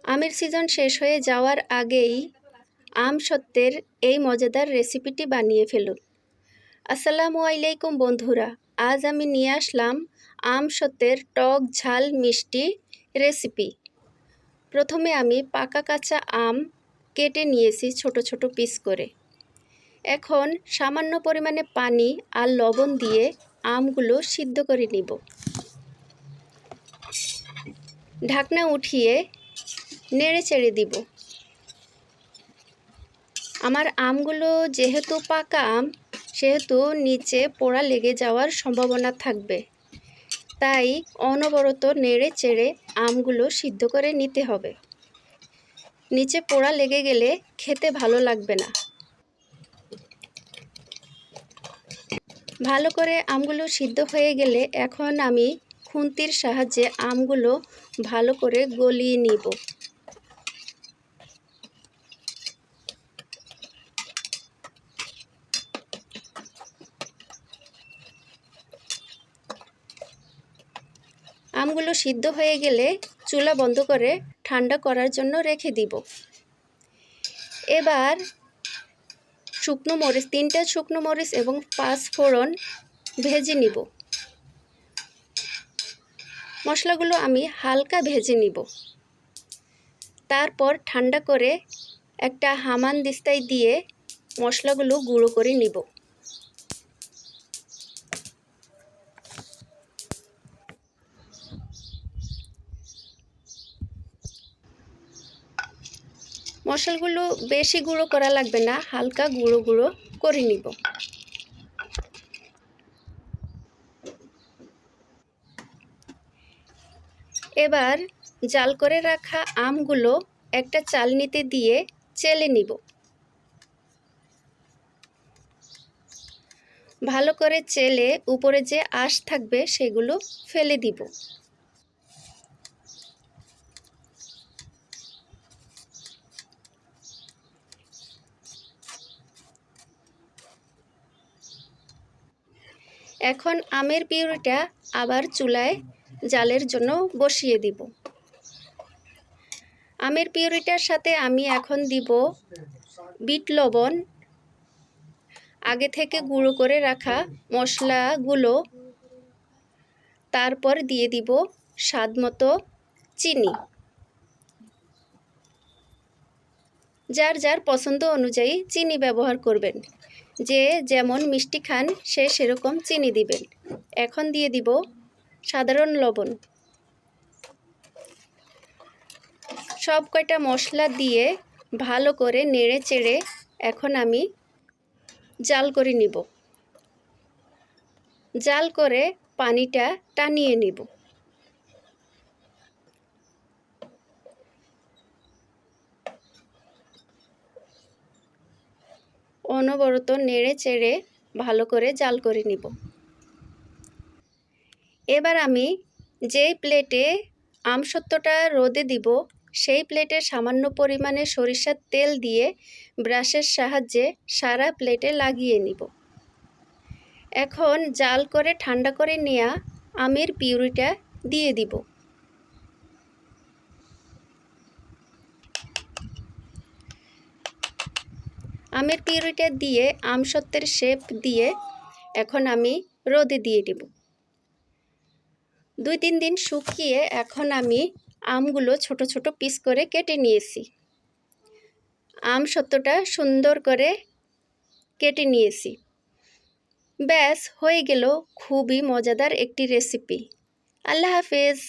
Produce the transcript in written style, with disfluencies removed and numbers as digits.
আমের সিজন শেষ হয়ে যাওয়ার আগেই আম সত্ত্বের এই মজাদার রেসিপিটি বানিয়ে ফেলুন। আসসালামু আলাইকুম বন্ধুরা, আজ আমি নিয়ে আসলাম আম সত্ত্বের টক ঝাল মিষ্টি রেসিপি। প্রথমে আমি পাকা কাঁচা আম কেটে নিয়েছি ছোট ছোট পিস করে। এখন সামান্য পরিমাণে পানি আর লবণ দিয়ে আমগুলো সিদ্ধ করে নিব। ঢাকনা উঠিয়ে নেড়ে চেড়ে দিব। আমার আমগুলো যেহেতু পাকা আম, সেহেতু নিচে পোড়া লেগে যাওয়ার সম্ভাবনা থাকবে, তাই অনবরত নেড়ে চেড়ে আমগুলো সিদ্ধ করে নিতে হবে। নিচে পোড়া লেগে গেলে খেতে ভালো লাগবে না। ভালো করে আমগুলো সিদ্ধ হয়ে গেলে এখন আমি খুন্তির সাহায্যে আমগুলো ভালো করে গলিয়ে নিব। আমগুলো সিদ্ধ হয়ে গেলে চুলা বন্ধ করে ঠান্ডা করার জন্য রেখে দিব। এবার শুকনো মরিচ, 3টা শুকনো মরিচ এবং 5 ফোড়ন ভেজে নিব। মশলাগুলো আমি হালকা ভেজে নিব। তারপর ঠান্ডা করে একটা হামানদিস্তায় দিয়ে মশলাগুলো গুঁড়ো করে নিব। মশলাগুলো বেশি গুঁড়ো করা লাগবে না, হালকা গুঁড়ো গুঁড়ো করে নিব। এবার জাল করে রাখা আমগুলো একটা চালনিতে দিয়ে চেলে নিব। ভালো করে চেলে উপরে যে আঁশ থাকবে সেগুলো ফেলে দিব। এখন আমের পিউরিটা আবার চুলায় জালের জন্য বসিয়ে দিব। আমের পিউরিটার সাথে আমি এখন দিব বিট লবণ, আগে থেকে গুঁড়ো করে রাখা মশলাগুলো, তারপর দিয়ে দিব স্বাদমতো চিনি। যার যার পছন্দ অনুযায়ী চিনি ব্যবহার করবেন, যে যেমন মিষ্টি খান সে সেরকম চিনি দিবেন। এখন দিয়ে দিব সাধারণ লবণ। সব কয়টা মশলা দিয়ে ভালো করে নেড়ে চেড়ে এখন আমি জাল করে নিব। জাল করে পানিটা টানিয়ে নিব। অনবরত নেড়ে চেড়ে ভালো করে জাল করে নিব। এবার আমি যেই প্লেটে আমসত্ত্বটা রোদে দিব, সেই প্লেটে সামান্য পরিমাণে সরিষার তেল দিয়ে ব্রাশের সাহায্যে সারা প্লেটে লাগিয়ে নিব। এখন জাল করে ঠান্ডা করে নেওয়া আমের পিউরিটা দিয়ে দিব। আমের পিউরিটা দিয়ে আমসত্ত্বের শেপ দিয়ে এখন আমি রোদে দিয়ে দেব। 2-3 দিন শুকিয়ে এখন আমি আমগুলো ছোট ছোট পিস করে কেটে নিয়েছি। আমসত্ত্বটা সুন্দর করে কেটে নিয়েছি। ব্যাস হয়ে গেল খুবই মজাদার একটি রেসিপি। আল্লাহ হাফেজ।